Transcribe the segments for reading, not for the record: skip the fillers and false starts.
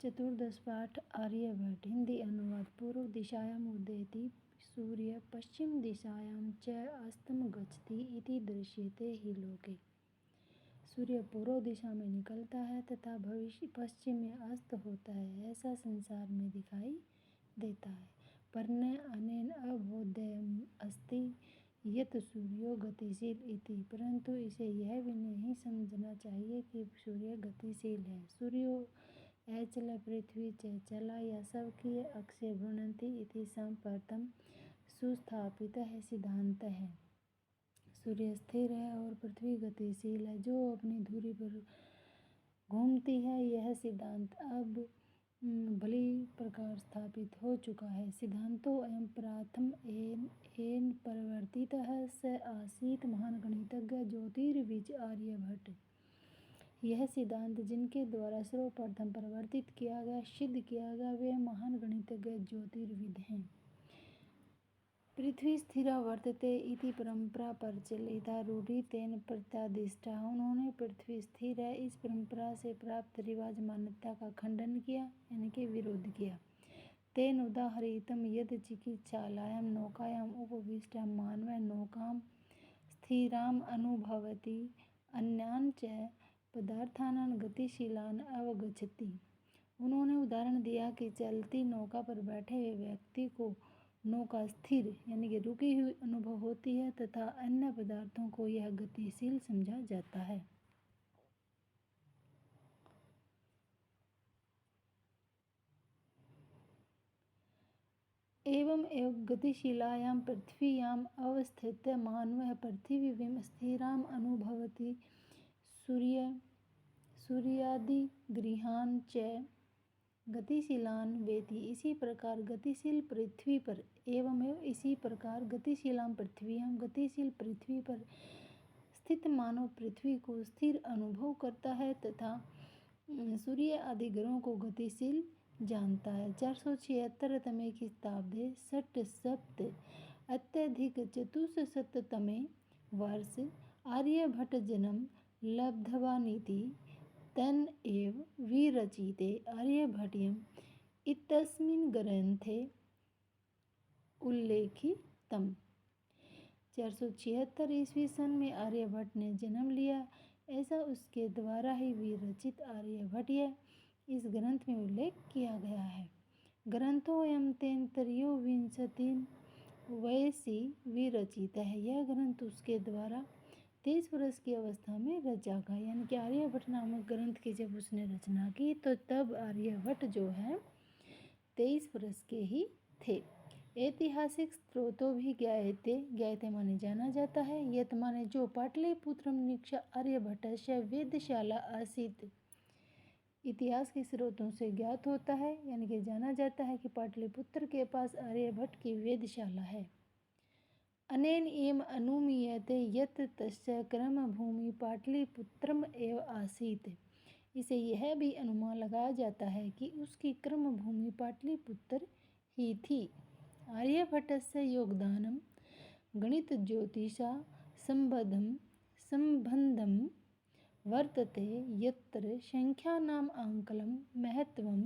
चतुर्दश पाठ आर्यभट्ट। हिंदी अनुवाद। पूर्व दिशायाम् उदेति सूर्य पश्चिम दिशायां च अस्तम गच्छति इति दृश्यते हि लोके। सूर्य पूर्व दिशा में निकलता है तथा भविष्य पश्चिम में अस्त होता है, ऐसा संसार में दिखाई देता है। परने अनेन अबोध्यम् अस्ति यत् सूर्यो गतिशील इति, परंतु इसे यह भी नहीं समझना चाहिए कि सूर्य गतिशील है। सूर्यो अचल पृथ्वी च चला या सबकी अक्षय भ्रमन्ति इति संप्रतम सुस्थापित है सिद्धांत है। सूर्य स्थिर है और पृथ्वी गतिशील है जो अपनी धुरी पर घूमती है। यह सिद्धांत अब भली प्रकार स्थापित हो चुका है। सिद्धांतो एवं प्रथम एन परिवर्तितः स आसीत् महान गणितज्ञ ज्योतिर्विद आर्यभट्ट। यह सिद्धांत जिनके द्वारा सर्वप्रथम परिवर्तित किया गया, सिद्ध किया गया, वे महान गणितज्ञ ज्योतिर्विद हैं। पृथ्वी स्थिरा वर्तते इति परंपरा प्रचलिता रूढ़ि तेन प्रत्यादिष्टा। उन्होंने पृथ्वी स्थिर है इस परंपरा से प्राप्त रिवाज मान्यता का खंडन किया, इनके विरोध किया। तेन उदाहरितम यद चिकित्सालयां नौकायां उपविष्टा मानवः नौकां स्थिराम् अनुभवति अन्यान् च पदार्थानां गतिशीलान् अवगच्छति। उन्होंने उदाहरण दिया कि चलती नौका पर बैठे हुए व्यक्ति को नौका स्थिर यानी कि रुकी हुई अनुभव होती है तथा अन्य पदार्थों को यह गतिशील समझा जाता है। एवं गतिशीलायां पृथ्व्याम् अवस्थित मानवः पृथिवीं स्थिराम् अनुभवति सूर्यादि गृहान् च गतिशीलान् वेति। इसी प्रकार गतिशील पृथ्वी पर इसी प्रकार गतिशीलां पृथ्व्यां गतिशील पृथ्वी पर स्थित मानव पृथ्वी को स्थिर अनुभव करता है तथा सूर्य आदि ग्रहों को गतिशील जानता है। 476तमे ख्रीस्ताब्दे षट् सप्त अत्यधिक चतुःशततमे वर्ष आर्यभट्ट जन्म लब्धवानिति तन् एव विरचिते आर्यभट्टीयम् इत्यस्मिन् ग्रन्थे उल्लेखितम्। 476 ईस्वी सन में आर्यभट्ट ने जन्म लिया, ऐसा उसके द्वारा ही विरचित आर्यभट्टीय इस ग्रंथ में उल्लेख किया गया है। ग्रंथोऽयं तेन त्रयोविंशतिः वयसि विरचित है। यह ग्रंथ उसके द्वारा 23 वर्ष की अवस्था में रचा गया। यानी कि आर्यभट्ट नामक ग्रंथ की जब उसने रचना की तो तब आर्यभट्ट जो है 23 वर्ष के ही थे। ऐतिहासिक स्रोतों भी ज्ञायते माने जाना जाता है। यत माने जो पाटलिपुत्रम निक्षा आर्यभट्टस्य वेदशाला आसीत्। इतिहास के स्रोतों से ज्ञात होता है यानी कि जाना जाता है कि पाटलिपुत्र के पास आर्यभट्ट की वेदशाला है। अनेन एवं अनुमीयते यत् तस्य कर्मभूमि पाटलिपुत्रम एव आसीत्। इसे यह भी अनुमान लगाया जाता है कि उसकी कर्मभूमि पाटलिपुत्र ही थी। आर्यभट्टस्य योगदानं गणित ज्योतिषा संबंधं वर्तते यत्र संख्यानाम् आकलनं महत्त्वम्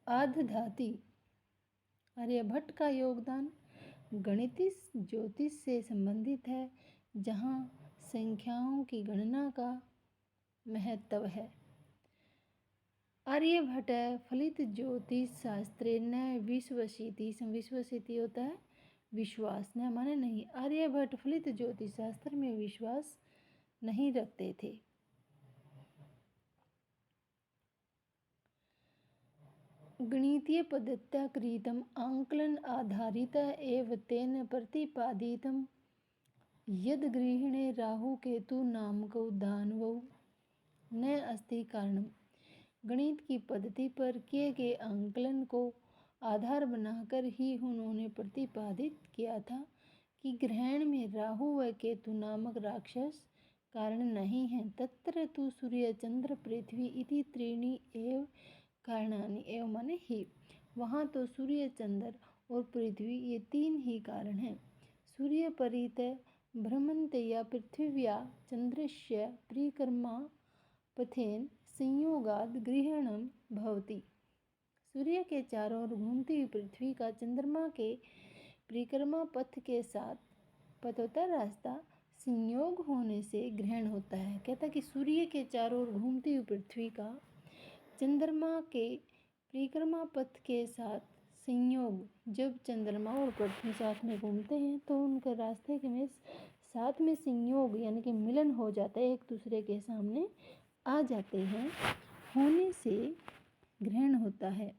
आदधाति। आर्यभट्ट का योगदान गणितीय ज्योतिष से संबंधित है जहाँ संख्याओं की गणना का महत्व है। आर्यभट्ट फलित ज्योतिष शास्त्रेण विश्वसिति। विश्वसिति होता है विश्वास, न माने नहीं। आर्यभट्ट फलित ज्योतिष शास्त्र में विश्वास नहीं रखते थे। गणितीय पद्धत्या कृतम् आकलन आधारित एव तेन प्रतिपादितं यद् ग्रहणे राहु केतु नामकौ दानवौ न अस्ति कारणम्। गणित की पद्धति पर किए गए आकलन को आधार बनाकर ही उन्होंने प्रतिपादित किया था कि ग्रहण में राहु व केतु नामक राक्षस कारण नहीं हैं। तत्र तु सूर्य चंद्र पृथ्वी इति त्रीणि एव कारणानि। एव माने ही, वहाँ तो सूर्य चंद्र और पृथ्वी ये तीन ही कारण हैं। सूर्य परित भ्रमन्ते या पृथिव्या चंद्रस्य परिक्रमा पथेन संयोगाद ग्रहणम भवति। सूर्य के चारों ओर घूमती हुई पृथ्वी का चंद्रमा के परिक्रमा पथ के साथ पथोत्तर रास्ता संयोग होने से ग्रहण होता है। कहता कि सूर्य के चारों ओर घूमती हुई पृथ्वी का चंद्रमा के परिक्रमा पथ के साथ संयोग, जब चंद्रमा और पृथ्वी साथ में घूमते हैं तो उनके रास्ते में साथ में संयोग यानी कि मिलन हो जाता है, एक दूसरे के सामने आ जाते हैं, होने से ग्रहण होता है।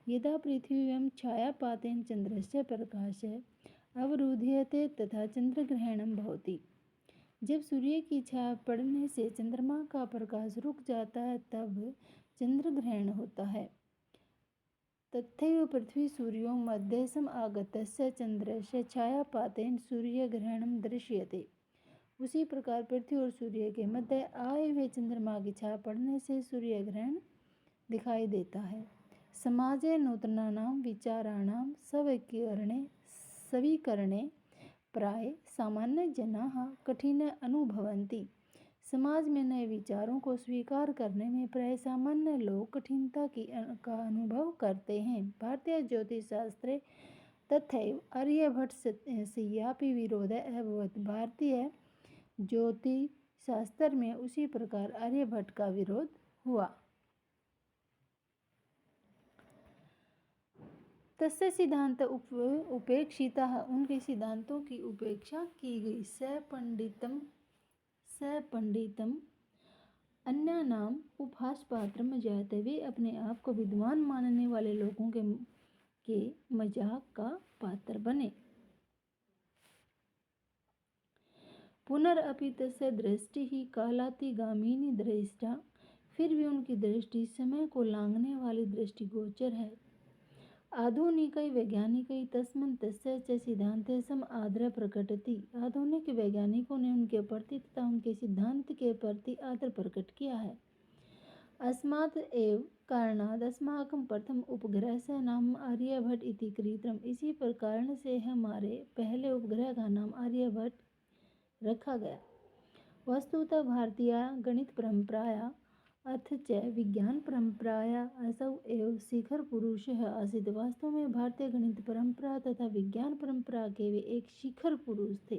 यदा पृथिव्यां छायापातेन चंद्रस्य प्रकाशः अवरुध्यते तथा चंद्रग्रहणं भवति। जब सूर्य की छाया पड़ने से चंद्रमा का प्रकाश रुक जाता है तब चंद्रग्रहण होता है। तथैव पृथ्वी सूर्यो मध्यसम आगतस्य चंद्रस्य छायापातेन सूर्यग्रहणं दृश्यते। उसी प्रकार पृथ्वी और सूर्य के मध्य आए हुए चंद्रमा की छाया पड़ने से सूर्य ग्रहण दिखाई देता है। समाजे नूतनानां विचाराणां स्वीकरणे प्राय सामान्य जनाः कठिन अनुभवन्ति। समाज में नए विचारों को स्वीकार करने में प्राय सामान्य लोग कठिनता का अनुभव करते हैं। भारतीय ज्योतिष शास्त्रे तथैव आर्यभट्टस्यापि विरोधः अभवत्। भारतीय ज्योतिष शास्त्र में उसी प्रकार आर्यभट्ट का विरोध हुआ। तस्य सिद्धांत उपेक्षिता, उनके सिद्धांतों की उपेक्षा की गई। सपंडितम अन्यानाम उपहासपात्रम जायते, वे अपने आप को विद्वान मानने वाले लोगों के मजाक का पात्र बने। पुनरअपि तस्य दृष्टि ही कालाति गामिनी दृष्टा, फिर भी उनकी दृष्टि समय को लांघने वाली दृष्टिगोचर है। आधुनिकै वैज्ञानिकै तस्मिन् तस्य च सिद्धान्ते सम आदर प्रकटति, आधुनिक वैज्ञानिकों ने उनके प्रति तथा उनके सिद्धांत के प्रति आदर प्रकट किया है। अस्मात् एव कारणात् अस्माकं प्रथम उपग्रहस्य नाम आर्यभट्ट इति कृतम्, इसी पर कारण से हमारे पहले उपग्रह का नाम आर्यभट्ट रखा गया। वस्तुतः भारतीय गणित परंपराया अथ च विज्ञान परंपराया असौ एव शिखर पुरुषः आसीत्। वास्तव में भारतीय गणित परंपरा तथा विज्ञान परंपरा के वे एक शिखर पुरुष थे।